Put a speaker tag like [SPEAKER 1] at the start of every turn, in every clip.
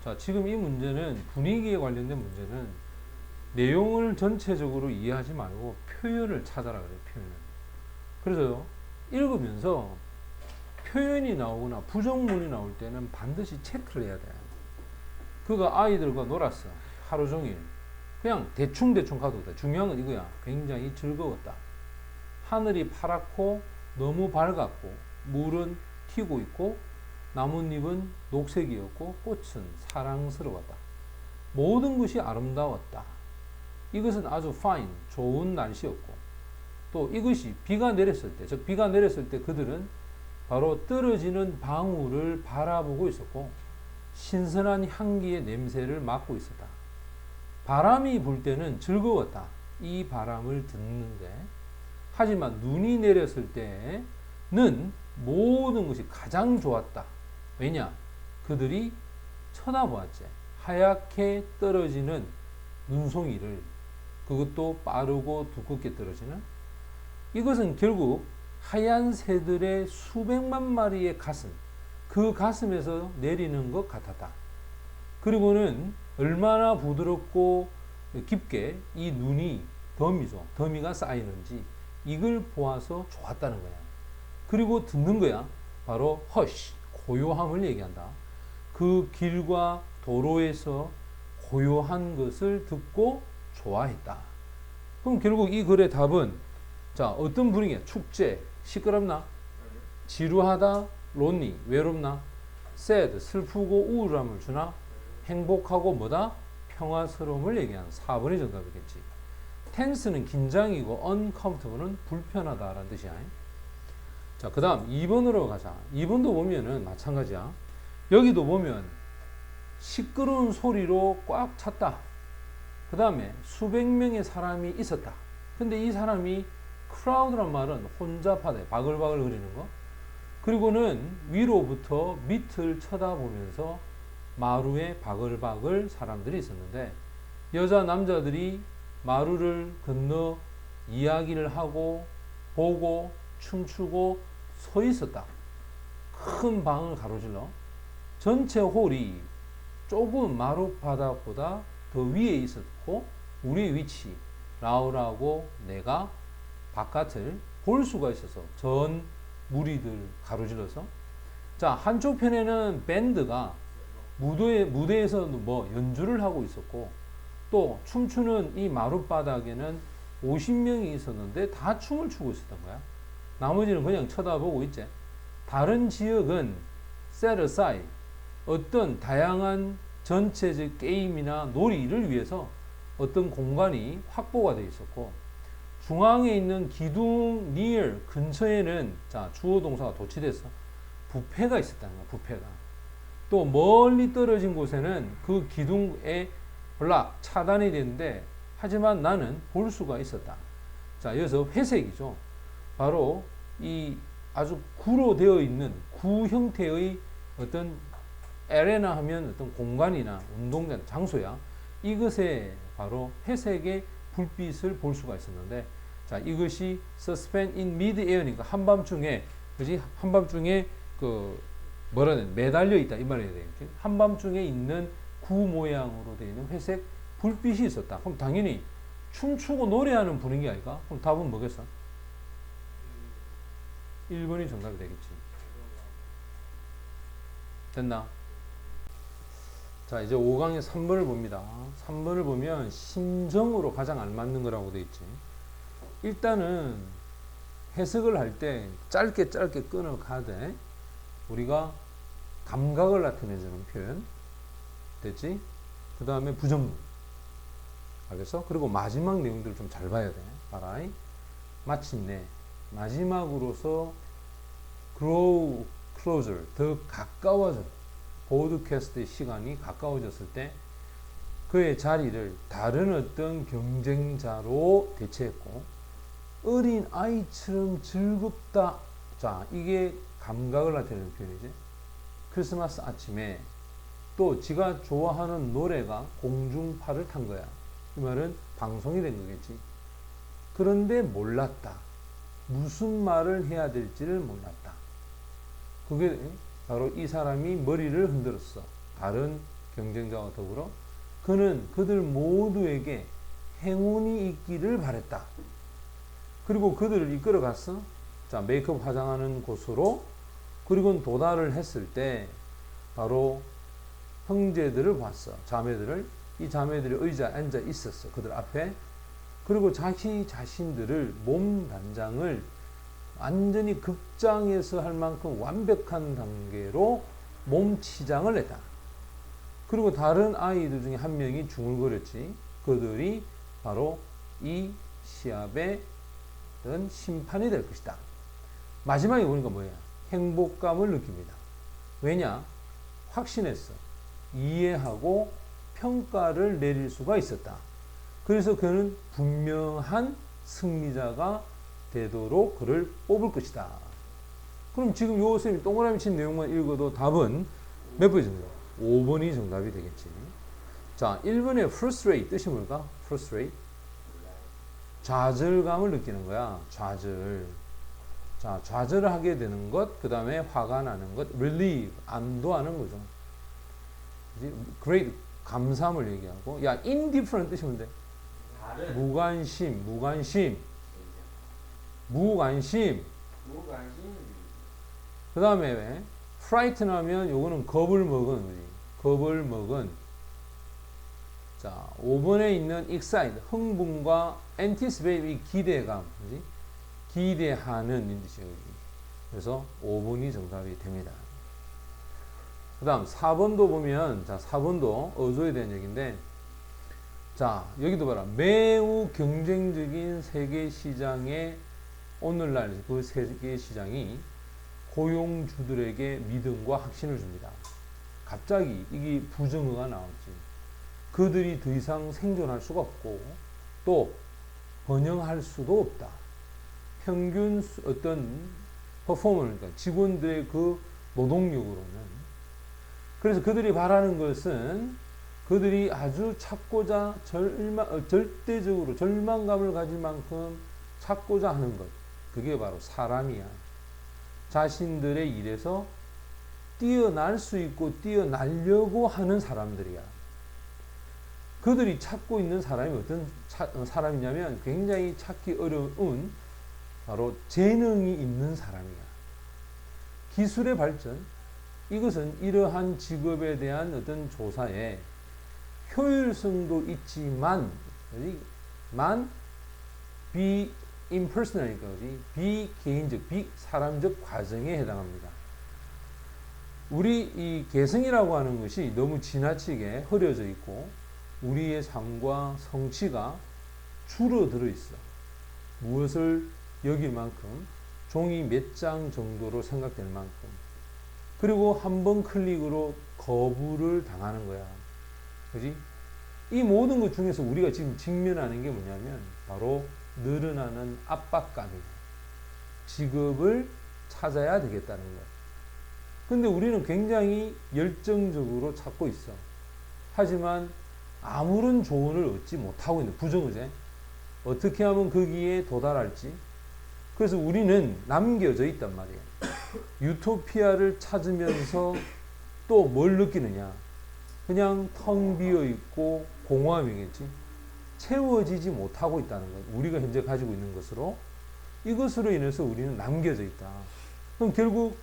[SPEAKER 1] 자, 지금 이 문제는 분위기에 관련된 문제는 내용을 전체적으로 이해하지 말고 표현을 찾아라 그래요. 표현을. 그래서 읽으면서 표현이 나오거나 부정문이 나올 때는 반드시 체크를 해야 돼. 그가 아이들과 놀았어. 하루 종일. 그냥 대충 가도 돼. 중요한 건 이거야. 굉장히 즐거웠다. 하늘이 파랗고 너무 밝았고 물은 튀고 있고 나뭇잎은 녹색이었고 꽃은 사랑스러웠다. 모든 것이 아름다웠다. 이것은 아주 fine, 좋은 날씨였고 또 이것이 비가 내렸을 때, 즉 비가 내렸을 때 그들은 바로 떨어지는 방울을 바라보고 있었고 신선한 향기의 냄새를 맡고 있었다. 바람이 불 때는 즐거웠다. 이 바람을 듣는데 하지만 눈이 내렸을 때는 모든 것이 가장 좋았다. 왜냐? 그들이 쳐다보았지. 하얗게 떨어지는 눈송이를, 그것도 빠르고 두껍게 떨어지는, 이것은 결국 하얀 새들의 수백만 마리의 가슴, 그 가슴에서 내리는 것 같았다. 그리고는 얼마나 부드럽고 깊게 이 눈이 더미가 쌓이는지 이걸 보아서 좋았다는 거야. 그리고 듣는 거야. 바로 허쉬, 고요함을 얘기한다. 그 길과 도로에서 고요한 것을 듣고 좋아했다. 그럼 결국 이 글의 답은 자, 어떤 분위기야? 축제, 시끄럽나? 지루하다, 론리, 외롭나? sad, 슬프고 우울함을 주나? 행복하고 뭐다? 평화스러움을 얘기하는 4번이 정답이겠지. tense는 긴장이고 uncomfortable은 불편하다라는 뜻이야. 자, 그 다음 2번으로 가자. 2번도 보면은 마찬가지야. 여기도 보면 시끄러운 소리로 꽉 찼다. 그 다음에 수백 명의 사람이 있었다. 근데 이 사람이 crowd란 말은 혼잡하다, 바글바글 거리는 거. 그리고는 위로부터 밑을 쳐다보면서 마루에 바글바글 사람들이 있었는데 여자 남자들이 마루를 건너 이야기를 하고 보고 춤추고 서 있었다. 큰 방을 가로질러 전체 홀이 조금 마루 바닥보다 더 위에 있었고 우리의 위치 라울하고 내가 바깥을 볼 수가 있어서 전 무리들 가로질러서 자, 한쪽 편에는 밴드가 무대에서 뭐 연주를 하고 있었고 또 춤추는 이 마룻바닥에는 50명이 있었는데 다 춤을 추고 있었던 거야. 나머지는 그냥 쳐다보고 있지. 다른 지역은 set aside 어떤 다양한 전체적 게임이나 놀이를 위해서 어떤 공간이 확보가 되어 있었고 중앙에 있는 기둥 near 근처에는 자, 주어 동사가 도치됐어. 뷔페가 있었다는 거야. 뷔페가. 또 멀리 떨어진 곳에는 그 기둥에 블락 차단이 되는데 하지만 나는 볼 수가 있었다. 자, 여기서 회색이죠. 바로 이 아주 구로 되어 있는 구 형태의 어떤 에레나 하면 어떤 공간이나 운동장 장소야. 이것에 바로 회색의 불빛을 볼 수가 있었는데 자, 이것이 suspend in mid-air니까 한밤중에 그지? 한밤중에 그 뭐라 해야 되나 매달려 있다 이 말이야 되겠지. 한밤중에 있는 구 모양으로 되어 있는 회색 불빛이 있었다. 그럼 당연히 춤추고 노래하는 분위기 아닐까? 그럼 답은 뭐겠어? 1번이 정답이 되겠지. 됐나? 자, 이제 5강의 3번을 봅니다. 3번을 보면 심정으로 가장 알맞는 거라고 되어 있지. 일단은 해석을 할 때 짧게 끊어 가되 우리가 감각을 나타내주는 표현 됐지? 그 다음에 부정문 알겠어? 그리고 마지막 내용들을 좀 잘 봐야 돼. 봐라. 마침내 마지막으로서 grow closer 더 가까워져 보드캐스트의 시간이 가까워졌을 때 그의 자리를 다른 어떤 경쟁자로 대체했고 어린 아이처럼 즐겁다. 자, 이게 감각을 나타내는 표현이지. 크리스마스 아침에 또 지가 좋아하는 노래가 공중파를 탄 거야. 이 말은 방송이 된 거겠지. 그런데 몰랐다. 무슨 말을 해야 될지를 몰랐다. 그게 바로 이 사람이 머리를 흔들었어. 다른 경쟁자와 더불어 그는 그들 모두에게 행운이 있기를 바랬다. 그리고 그들을 이끌어 갔어. 자, 메이크업 화장하는 곳으로. 그리고 도달을 했을 때 바로 형제들을 봤어. 자매들을. 이 자매들이 의자에 앉아 있었어. 그들 앞에. 그리고 자기 자신들을 몸 단장을 완전히 극장에서 할 만큼 완벽한 단계로 몸 치장을 했다. 그리고 다른 아이들 중에 한 명이 중얼거렸지. 그들이 바로 이 시합의 심판이 될 것이다. 마지막에 보니까 뭐야? 행복감을 느낍니다. 왜냐? 확신했어. 이해하고 평가를 내릴 수가 있었다. 그래서 그는 분명한 승리자가 되도록 그를 뽑을 것이다. 그럼 지금 요 쌤이 동그라미 친 내용만 읽어도 답은 몇 번이 정답? 5번이 정답이 되겠지. 자, 1번의 frustrate 뜻이 뭘까? frustrate. 좌절감을 느끼는 거야. 좌절. 자, 좌절하게 되는 것, 그 다음에 화가 나는 것, relieve, 안도하는 거죠. great, 감사함을 얘기하고, 야, indifferent 뜻이 뭔데? 무관심, 무관심. 무관심. 그 다음에 왜? frighten 하면 요거는 겁을 먹은, 그지? 겁을 먹은. 자, 5번에 있는 excite, 흥분과 anticipate, 기대감, 그지? 기대하는 뜻이에요. 그래서 5번이 정답이 됩니다. 그 다음 4번도 보면, 자, 4번도 어조에 대한 얘기인데, 자, 여기도 봐라. 매우 경쟁적인 세계 시장에 오늘날 그 세계 시장이 고용주들에게 믿음과 확신을 줍니다. 갑자기 이게 부정어가 나왔지. 그들이 더 이상 생존할 수가 없고 또 번영할 수도 없다. 평균 어떤 퍼포먼스, 그러니까 직원들의 그 노동력으로는. 그래서 그들이 바라는 것은 그들이 아주 찾고자 절대적으로 절망감을 가질 만큼 찾고자 하는 것. 그게 바로 사람이야. 자신들의 일에서 뛰어날 수 있고 뛰어나려고 하는 사람들이야. 그들이 찾고 있는 사람이 어떤 사람이냐면 굉장히 찾기 어려운 바로 재능이 있는 사람이야. 기술의 발전, 이것은 이러한 직업에 대한 어떤 조사에 효율성도 있지만, 비임퍼스널이니까, 비개인적, 비사람적 과정에 해당합니다. 우리 이 개성이라고 하는 것이 너무 지나치게 흐려져 있고 우리의 삶과 성취가 줄어들어 있어. 무엇을 여길 만큼 종이 몇 장 정도로 생각될 만큼. 그리고 한 번 클릭으로 거부를 당하는 거야. 그지? 이 모든 것 중에서 우리가 지금 직면하는 게 뭐냐면 바로 늘어나는 압박감이야. 직업을 찾아야 되겠다는 거야. 근데 우리는 굉장히 열정적으로 찾고 있어. 하지만 아무런 조언을 얻지 못하고 있는 부정의제. 어떻게 하면 거기에 도달할지. 그래서 우리는 남겨져 있단 말이에요. 유토피아를 찾으면서 또 뭘 느끼느냐. 그냥 텅 비어 있고 공허함이겠지. 채워지지 못하고 있다는 거예요. 우리가 현재 가지고 있는 것으로. 이것으로 인해서 우리는 남겨져 있다. 그럼 결국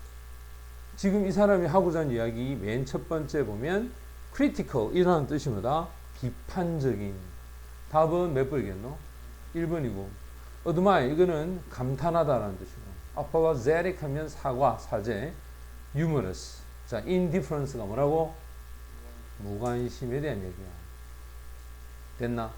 [SPEAKER 1] 지금 이 사람이 하고자 하는 이야기 맨 첫 번째 보면 critical 이라는 뜻이 뭐다? 비판적인. 답은 몇 번이겠노? 1번이고 admire 이거는 감탄하다라는 뜻이고 apologetic 하면 사과, 사죄. humorous. 자, indifference가 뭐라고? 무관심에 대한 얘기야. 됐나?